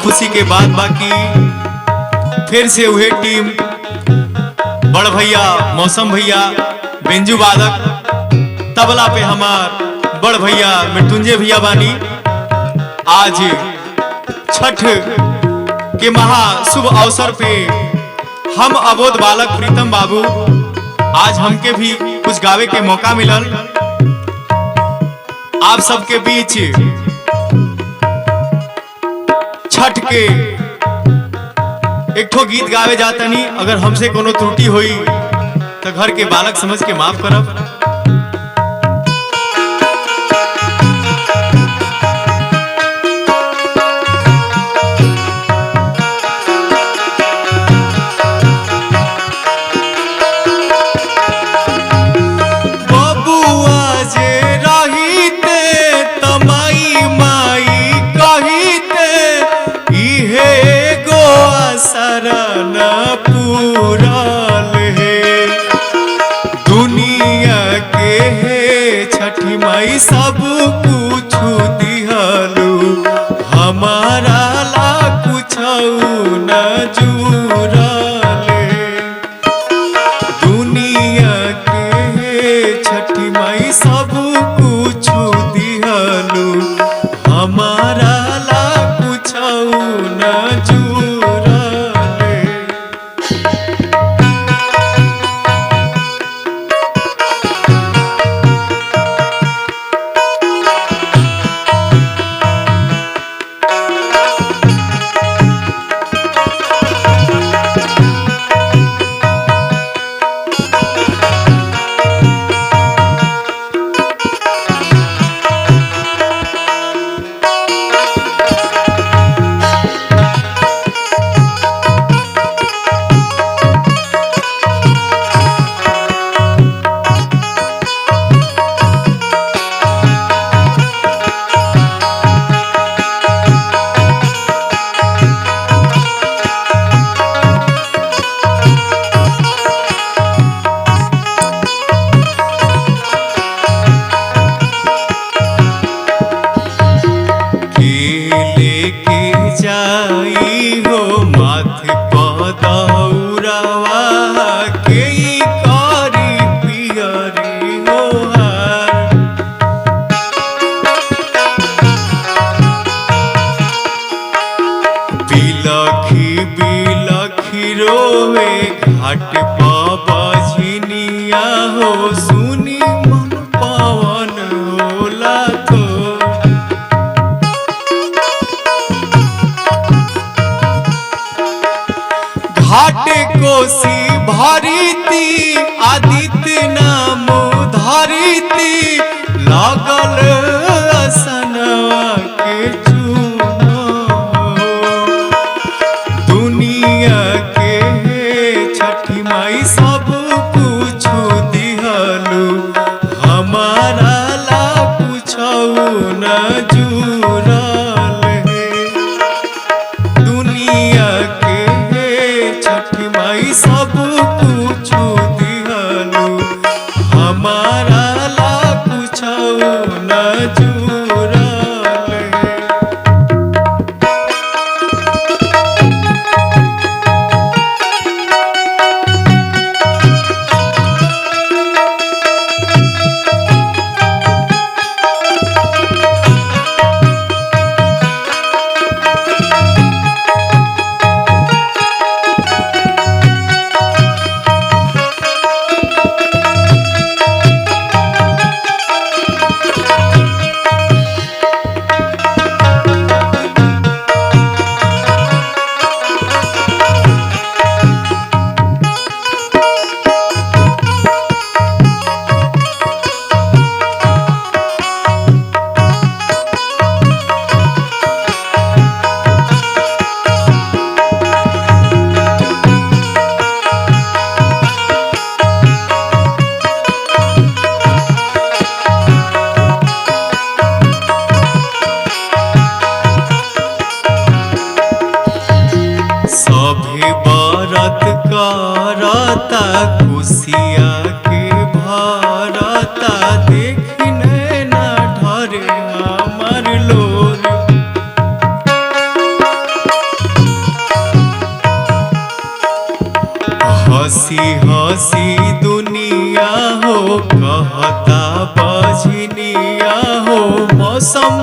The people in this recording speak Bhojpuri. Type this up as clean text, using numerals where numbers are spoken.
खुशी के बाद बाकी फिर से वही टीम बड़ भैया मौसम भैया बेंजू वादक तबला पे हमार बड़ भैया मृत्युंजय भैया बानी। आज छठ के महा शुभ अवसर पे हम अबोध बालक प्रीतम बाबू आज हमके भी कुछ गावे के मौका मिलल आप सबके बीच। छठ के एक ठो गीत गावे जातनी, अगर हमसे कोनो त्रुटि हुई तो घर के बालक समझ के माफ करब। शरण पूरल है दुनिया के है छठी माई सब कुछ दिहलू हमारा ला कुछ न जुरल है। दुनिया के है छठी माई सब कुछ दिहलू हमारा ला कुछ न जुरल। घाट बझनिया हो सुनी मन पवन होला तो घाट कोसी भरीती आदित्य नाम धरीती लागल असनवा के चूनो दुनिया के छठी माई सब कुछ दिहलू हमारा ला कुछ न जुरल है। दुनिया के छठी माई सब कुछ दिहलू हमारा ला कुछ न जुरल है। सभी बरत करता खुशिया के भरता देखने ना ढरे हमर लोर। हंसी दुनिया हो कहता बजनिया हो मौसम